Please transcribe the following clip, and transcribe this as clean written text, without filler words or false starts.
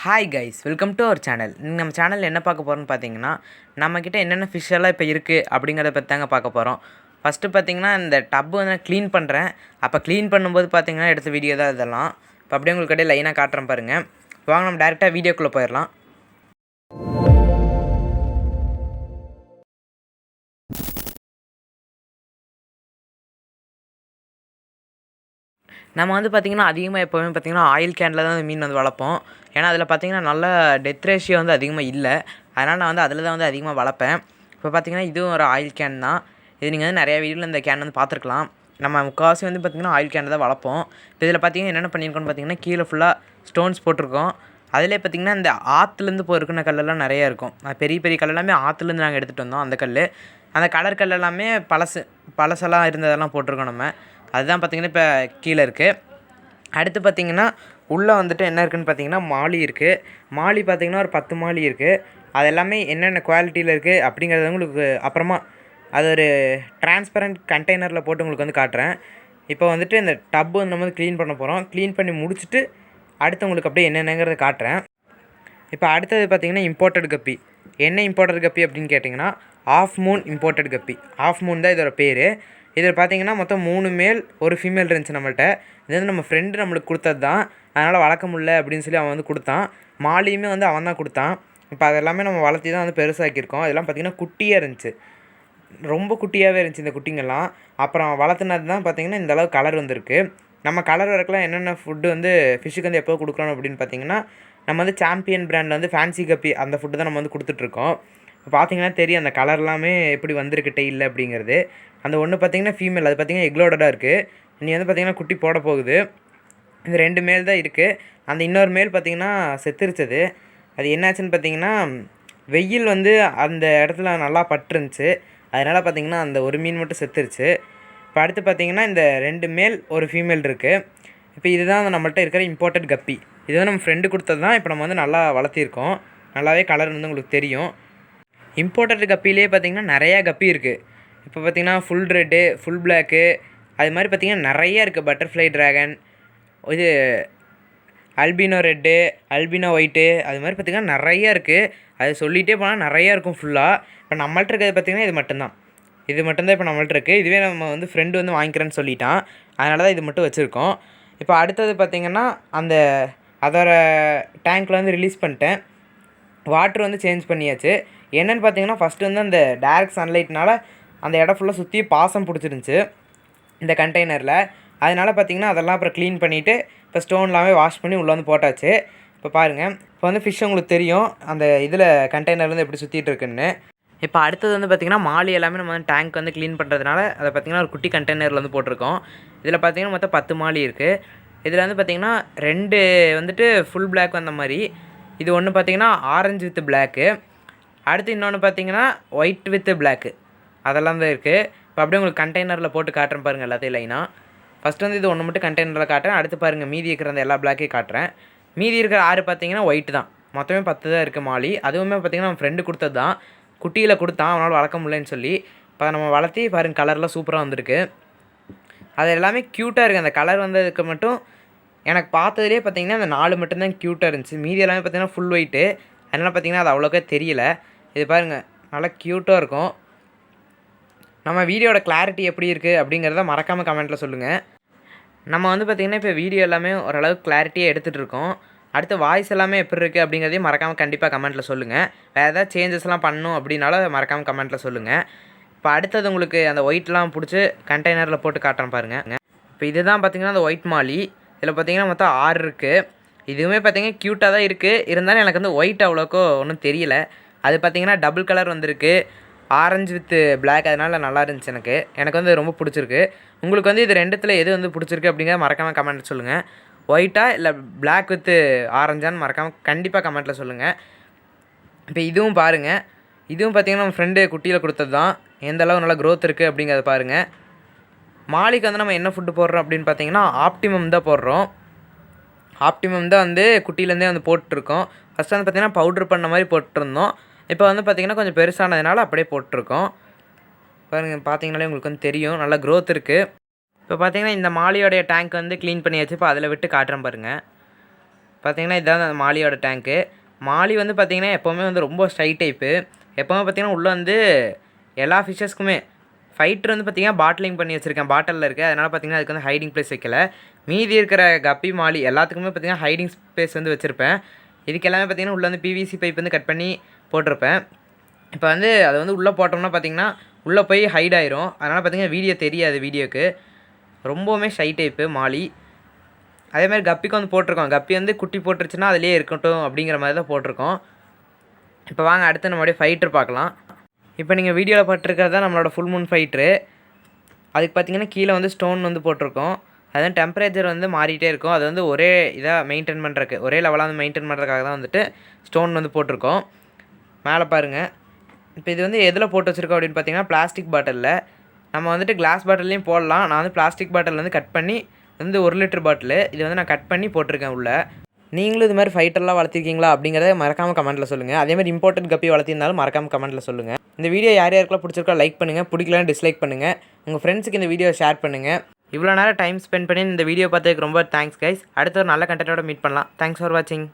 Hi guys, welcome to our channel. நம்ம சேனலில் என்ன பார்க்க போகிறோம்னு பார்த்தீங்கன்னா, நம்மக்கிட்ட என்னென்ன ஃபிஷ் எல்லாம் இப்போ இருக்குது அப்படிங்கிறத பற்றி தாங்க பார்க்க போகிறோம். ஃபஸ்ட்டு பார்த்தீங்கன்னா, இந்த டப்பு வந்து நான் க்ளீன் பண்ணுறேன். அப்போ க்ளீன் பண்ணும்போது பார்த்தீங்கன்னா எடுத்த வீடியோ தான் இதெல்லாம். இப்போ அப்படியே உங்களுக்கு அப்படியே லைனாக காட்டுறேன் பாருங்கள். வாங்க நம்ம டேரெக்டாக வீடியோக்குள்ளே போயிடலாம். நம்ம வந்து பார்த்திங்கன்னா அதிகமாக எப்போவுமே பார்த்திங்கன்னா ஆயில் கேனில் தான் மீன் வந்து வளர்ப்போம். ஏன்னா அதில் பார்த்திங்கன்னா நல்ல டெத் ரேஷியோ வந்து அதிகமாக இல்லை. அதனால் நான் வந்து அதில் தான் வந்து அதிகமாக வளர்ப்பேன். இப்போ பார்த்திங்கன்னா இதுவும் ஒரு ஆயில் கேன் தான். இது நீங்கள் வந்து நிறையா வீடியோவில் இந்த கேன் வந்து பார்த்துருக்கலாம். நம்ம முக்கால்வாசி வந்து பார்த்திங்கன்னா ஆயில் கேனில் தான் வளர்ப்போம். இப்போ இதில் பார்த்திங்கன்னா என்னென்ன பண்ணியிருக்கோன்னு பார்த்திங்கன்னா, கீழே ஃபுல்லாக ஸ்டோன்ஸ் போட்டிருக்கோம். அதிலே பார்த்திங்கன்னா இந்த ஆற்றுலேருந்து போயிருக்கிற கல்லெல்லாம் நிறையா இருக்கும். பெரிய பெரிய கல்லெல்லாமே ஆற்றுலேருந்து நாங்கள் எடுத்துகிட்டு வந்தோம். அந்த கல், அந்த கலர் கல் எல்லாமே பழசெல்லாம் இருந்ததெல்லாம் போட்டிருக்கோம் நம்ம. அதுதான் பார்த்திங்கன்னா இப்போ கீழே இருக்குது. அடுத்து பார்த்திங்கன்னா உள்ளே வந்துட்டு என்ன இருக்குதுன்னு பார்த்திங்கன்னா மாலி இருக்குது. மாலி பார்த்திங்கன்னா ஒரு 10 மாலி இருக்குது. அது எல்லாமே என்னென்ன குவாலிட்டியில் இருக்குது அப்படிங்கிறத உங்களுக்கு அப்புறமா அது ஒரு டிரான்ஸ்பரண்ட் கண்டெய்னரில் போட்டு உங்களுக்கு வந்து காட்டுறேன். இப்போ வந்துட்டு இந்த டப்பு வந்து நம்ம வந்து க்ளீன் பண்ண போகிறோம். க்ளீன் பண்ணி முடிச்சுட்டு அடுத்து உங்களுக்கு அப்படியே என்னென்னங்கிறத காட்டுறேன். இப்போ அடுத்தது பார்த்திங்கன்னா இம்போர்ட்டட் கப்பி. என்ன இம்போர்ட்டட் கப்பி அப்படின்னு கேட்டிங்கன்னா, ஆஃப் மூன் இம்போர்ட்டட் கப்பி. ஆஃப் மூன் தான் இதோட பேர். இதில் பார்த்திங்கன்னா மொத்தம் 3 மேல் 1 ஃபீமேல் இருந்துச்சு நம்மள்கிட்ட. இது வந்து நம்ம ஃப்ரெண்டு நம்மளுக்கு கொடுத்தது தான். அதனால் வளர்க்க முடியல அப்படின்னு சொல்லி அவன் வந்து கொடுத்தான். மாலியுமே வந்து அவன் தான் கொடுத்தான். இப்போ அதெல்லாமே நம்ம வளர்த்தி தான் வந்து பெருசாக்கியிருக்கோம். இதெல்லாம் பார்த்திங்கன்னா குட்டியாக இருந்துச்சு, ரொம்ப குட்டியாகவே இருந்துச்சு இந்த குட்டிங்கெல்லாம். அப்புறம் வளர்த்துனது தான் பார்த்திங்கன்னா இந்தளவு கலர் வந்திருக்கு. நம்ம கலர் வரக்கெல்லாம் என்னென்ன ஃபுட்டு வந்து ஃபிஷ்ஷுக்கு வந்து எப்போ கொடுக்குறோம் அப்படின்னு பார்த்திங்கன்னா, நம்ம வந்து சாம்பியன் பிராண்டில் வந்து ஃபேன்சி கப்பி அந்த ஃபுட்டு தான் நம்ம வந்து கொடுத்துட்ருக்கோம். இப்போ பார்த்திங்கன்னா தெரியும் அந்த கலர்லாமே எப்படி வந்திருக்கிட்டே இல்லை அப்படிங்கிறது. அந்த ஒன்று பார்த்திங்கன்னா ஃபீமேல், அது பார்த்திங்கன்னா எக்லோடடாக இருக்குது. நீ வந்து பார்த்திங்கன்னா குட்டி போட போகுது. இந்த 2 மேல் தான் இருக்குது. அந்த இன்னொரு மேல் பார்த்திங்கன்னா செத்துருச்சது. அது என்னாச்சுன்னு பார்த்திங்கன்னா, வெயில் வந்து அந்த இடத்துல நல்லா பட்டுருந்துச்சு. அதனால் பார்த்திங்கன்னா அந்த ஒரு மீன் மட்டும் செத்துருச்சு. இப்போ அடுத்து பார்த்திங்கன்னா இந்த 2 மேல் 1 ஃபீமேல் இருக்குது. இப்போ இதுதான் நம்மள்கிட்ட இருக்கிற இம்போர்ட்டட் கப்பி. இது வந்து நம்ம ஃப்ரெண்டு கொடுத்தது தான். இப்போ நம்ம வந்து நல்லா வளர்த்திருக்கோம். நல்லாவே கலர் வந்து உங்களுக்கு தெரியும். இம்போர்ட்டட் கப்பிலே பார்த்திங்கன்னா நிறையா கப்பி இருக்குது. இப்போ பார்த்திங்கன்னா ஃபுல் ரெட்டு, ஃபுல் பிளாக்கு, அது மாதிரி பார்த்திங்கன்னா நிறையா இருக்குது. பட்டர்ஃப்ளை ட்ராகன், இது அல்பினோ ரெட்டு, அல்பினோ ஒயிட்டு, அது மாதிரி பார்த்திங்கன்னா நிறையா இருக்குது. அது சொல்லிகிட்டே போனால் நிறையா இருக்கும் ஃபுல்லாக. இப்போ நம்மள்ட்ட இருக்கிறது பார்த்திங்கன்னா இது மட்டும்தான். இது மட்டும்தான் இப்போ நம்மள்ட்ட இருக்குது. இதுவே நம்ம வந்து ஃப்ரெண்டு வந்து வாங்கிக்கிறேன்னு சொல்லிட்டான். அதனால தான் இது மட்டும் வச்சுருக்கோம். இப்போ அடுத்தது பார்த்திங்கன்னா அந்த அதோட டேங்க்கில் வந்து ரிலீஸ் பண்ணிட்டேன். வாட்ரு வந்து சேஞ்ச் பண்ணியாச்சு. என்னென்னு பார்த்திங்கன்னா, ஃபஸ்ட்டு வந்து அந்த டைரக்ட் சன்லைட்னால் அந்த இடம் ஃபுல்லாக சுற்றி பாசம் பிடிச்சிருந்துச்சி இந்த கண்டெய்னரில். அதனால் பார்த்திங்கன்னா அதெல்லாம் அப்புறம் க்ளீன் பண்ணிவிட்டு இப்போ ஸ்டோன்லாமே வாஷ் பண்ணி உள்ளே வந்து போட்டாச்சு. இப்போ பாருங்கள், இப்போ வந்து ஃபிஷ் உங்களுக்கு தெரியும் அந்த இதில் கண்டெய்னர்லேருந்து எப்படி சுற்றிட்டு இருக்குன்னு. இப்போ அடுத்தது வந்து பார்த்திங்கன்னா மாலி எல்லாமே நம்ம வந்து டேங்க் வந்து க்ளீன் பண்ணுறதுனால அதை பார்த்திங்கன்னா ஒரு குட்டி கண்டெய்னரில் வந்து போட்டிருக்கோம். இதில் பார்த்திங்கன்னா மொத்தம் 10 மாலி இருக்குது. இதில் வந்து பார்த்திங்கன்னா 2 வந்துட்டு ஃபுல் பிளாக் வந்த மாதிரி, இது ஒன்று பார்த்திங்கன்னா ஆரஞ்சு வித் பிளாக்கு, அடுத்து இன்னொன்று பார்த்திங்கன்னா ஒயிட் வித் பிளாக்கு, அதெல்லாம் தான் இருக்குது. இப்போ அப்படியே உங்களுக்கு கண்டெய்னரில் போட்டு காட்டுறேன் பாருங்கள் எல்லாத்தையும் லைனாக. ஃபஸ்ட்டு வந்து இது ஒன்று மட்டும் கண்டெய்னரில் காட்டுறேன். அடுத்து பாருங்கள் மீதி இருக்கிற அந்த எல்லா பிளாக்கையும் காட்டுறேன். மீதி இருக்கிற 6 பார்த்திங்கன்னா ஒயிட்டு தான். மொத்தமே 10 தான் இருக்குது மாலி. அதுவுமே பார்த்திங்கன்னா நம்ம ஃப்ரெண்டு கொடுத்தது தான். குட்டியில் கொடுத்தான், அவனால் வளர்க்க முடியலன்னு சொல்லி. இப்போ நம்ம வளர்த்தி பாருங்கள் கலர்லாம் சூப்பராக வந்திருக்கு. அது எல்லாமே க்யூட்டாக இருக்குது. அந்த கலர் வந்ததுக்கு மட்டும் எனக்கு பார்த்ததுலேயே பார்த்திங்கன்னா அந்த 4 மட்டும்தான் க்யூட்டாக இருந்துச்சு. மீதி எல்லாமே பார்த்திங்கன்னா ஃபுல் ஒயிட்டு. அதனால் பார்த்திங்கன்னா அது அவ்வளோக்கா தெரியல. இது பாருங்கள் நல்லா க்யூட்டாக இருக்கும். நம்ம வீடியோட கிளாரிட்டி எப்படி இருக்குது அப்படிங்கிறத மறக்காமல் கமெண்ட்டில் சொல்லுங்கள். நம்ம வந்து பார்த்திங்கன்னா இப்போ வீடியோ எல்லாமே ஓரளவுக்கு கிளாரிட்டியாக எடுத்துகிட்டு இருக்கோம். அடுத்து வாய்ஸ் எல்லாமே எப்படி இருக்குது அப்படிங்கிறதையும் மறக்காமல் கண்டிப்பாக கமெண்ட்டில் சொல்லுங்கள். வேறு ஏதாவது சேஞ்சஸ்லாம் பண்ணணும் அப்படின்னாலும் மறக்காமல் கமெண்ட்டில் சொல்லுங்கள். இப்போ அடுத்தது உங்களுக்கு அந்த ஒயிட்லாம் பிடிச்சி கண்டெய்னரில் போட்டு காட்டுறேன் பாருங்கள். இப்போ இதுதான் பார்த்திங்கன்னா அந்த ஒயிட் மாலி. இதில் பார்த்திங்கன்னா மொத்தம் 6 இருக்குது. இதுவுமே பார்த்திங்கன்னா க்யூட்டாக தான் இருக்குது. இருந்தாலும் எனக்கு வந்து ஒயிட் அவ்வளோக்கோ ஒன்றும் தெரியல. அது பார்த்திங்கன்னா டபுள் கலர் வந்திருக்கு, ஆரஞ்சு வித் பிளாக். அதனால் நல்லா இருந்துச்சு. எனக்கு வந்து ரொம்ப பிடிச்சிருக்கு. உங்களுக்கு வந்து இது 2த்தில் எது வந்து பிடிச்சிருக்கு அப்படிங்கிறத மறக்காமல் கமெண்ட் சொல்லுங்கள். ஒயிட்டா இல்லை பிளாக் வித் ஆரஞ்சான்னு மறக்காமல் கண்டிப்பாக கமெண்ட்டில் சொல்லுங்கள். இப்போ இதுவும் பாருங்கள், இதுவும் பார்த்திங்கன்னா நம்ம ஃப்ரெண்டு குட்டியில் கொடுத்தது தான். எந்தளவு நல்லா க்ரோத் இருக்குது அப்படிங்கிறத பாருங்கள். மாலிக்கு வந்து நம்ம என்ன ஃபுட்டு போடுறோம் அப்படின்னு பார்த்திங்கன்னா ஆப்டிமம் தான் போடுறோம். ஆப்டிமம் தான் வந்து குட்டியிலேருந்தே வந்து போட்டிருக்கோம். ஃபஸ்ட்டு வந்து பார்த்திங்கன்னா பவுட்ரு பண்ண மாதிரி போட்டிருந்தோம். இப்போ வந்து பார்த்திங்கன்னா கொஞ்சம் பெருசானதுனால அப்படியே போட்டிருக்கோம். பாருங்கள், பார்த்திங்கனாலே உங்களுக்கு வந்து தெரியும் நல்லா க்ரோத் இருக்குது. இப்போ பார்த்திங்கன்னா இந்த மாலியோடைய டேங்க் வந்து க்ளீன் பண்ணியாச்சு. இப்போ அதில் விட்டு காட்டுறேன் பாருங்கள். பார்த்தீங்கன்னா இதுதான் அந்த மாலியோட டேங்க்கு. மாலி வந்து பார்த்தீங்கன்னா எப்போவுமே வந்து ரொம்ப ஷை டைப்பு. எப்போவுமே பார்த்தீங்கன்னா உள்ளே வந்து எல்லா ஃபிஷ்ஷஸ்க்குமே ஃபைட்டர் வந்து பார்த்தீங்கன்னா பாட்டிலிங் பண்ணி வச்சுருக்கேன், பாட்டிலில் இருக்குது. அதனால் பார்த்தீங்கன்னா அதுக்கு வந்து ஹைடிங் ப்ளேஸ் வைக்கல. மீதி இருக்கிற கப்பி மாலி எல்லாத்துக்குமே பார்த்தீங்கன்னா ஹைடிங் ஸ்பேஸ் வந்து வச்சுருப்பேன். இதுக்கு எல்லாமே பார்த்தீங்கன்னா உள்ளே வந்து பிவிசி பைப் வந்து கட் பண்ணி போட்டிருப்பேன். இப்போ வந்து அதை வந்து உள்ளே போட்டோம்னா பார்த்தீங்கன்னா உள்ளே போய் ஹைட் ஆயிரும். அதனால் பார்த்தீங்கன்னா வீடியோ தெரியாது வீடியோக்கு. ரொம்பவுமே ஷை டைப்பு மாலி. அதேமாதிரி கப்பிக்கு வந்து போட்டிருக்கோம். கப்பி வந்து குட்டி போட்டுருச்சுன்னா அதிலே இருக்கட்டும் அப்படிங்கிற மாதிரி தான் போட்டிருக்கோம். இப்போ வாங்க அடுத்து நம்மளுடைய ஃபைட்டர் பார்க்கலாம். இப்போ நீங்கள் வீடியோவில் பார்த்துருக்கிறது தான் நம்மளோட ஃபுல் மூன் ஃபைட்ரு. அதுக்கு பார்த்தீங்கன்னா கீழே வந்து ஸ்டோன் வந்து போட்டிருக்கோம். அதுதான் டெம்பரேச்சர் வந்து மாறிட்டே இருக்கும். அது வந்து ஒரே இதாக மெயின்டைன் பண்ணுறக்கு, ஒரே லெவலாக வந்து மெயின்டைன் பண்ணுறதுக்காக தான் வந்துட்டு ஸ்டோன் வந்து போட்டிருக்கோம். மேலே பாருங்கள். இப்போ இது வந்து எதில் போட்டு வச்சுருக்கோம் அப்படின்னு பார்த்தீங்கன்னா பிளாஸ்டிக் பாட்டிலில். நம்ம வந்துட்டு கிளாஸ் பாட்டில்லையும் போடலாம். நான் வந்து பிளாஸ்டிக் பாட்டில் வந்து கட் பண்ணி வந்து 1 லிட்டர் பாட்டிலு இது வந்து நான் கட் பண்ணி போட்டிருக்கேன் உள்ளே. நீங்களும் இது மாதிரி ஃபைட்டர்லாம் வளர்த்திருக்கீங்களா அப்படிங்கிறத மறக்காமல் கமெண்ட்டில் சொல்லுங்கள். அதேமாதிரி இம்போர்ட்டட் கப்பி வளர்த்திருந்தாலும் மறக்காமல் கமெண்ட்டில் சொல்லுங்கள். இந்த வீடியோ யார் யாருக்கெல்லாம் பிடிச்சிருக்கோ லைக் பண்ணுங்கள், பிடிக்கலன்னு டிஸ்லைக் பண்ணுங்கள். உங்கள் ஃப்ரெண்ட்ஸுக்கு இந்த வீடியோ ஷேர் பண்ணுங்கள். இவ்வளோ நேரம் டைம் ஸ்பெண்ட் பண்ணி இந்த வீடியோ பார்த்ததுக்கு ரொம்ப தேங்க்ஸ் கைஸ். அடுத்த ஒரு நல்ல கண்டென்ட்டோட மீட் பண்ணலாம். தேங்க்ஸ் ஃபார் வாட்சிங்.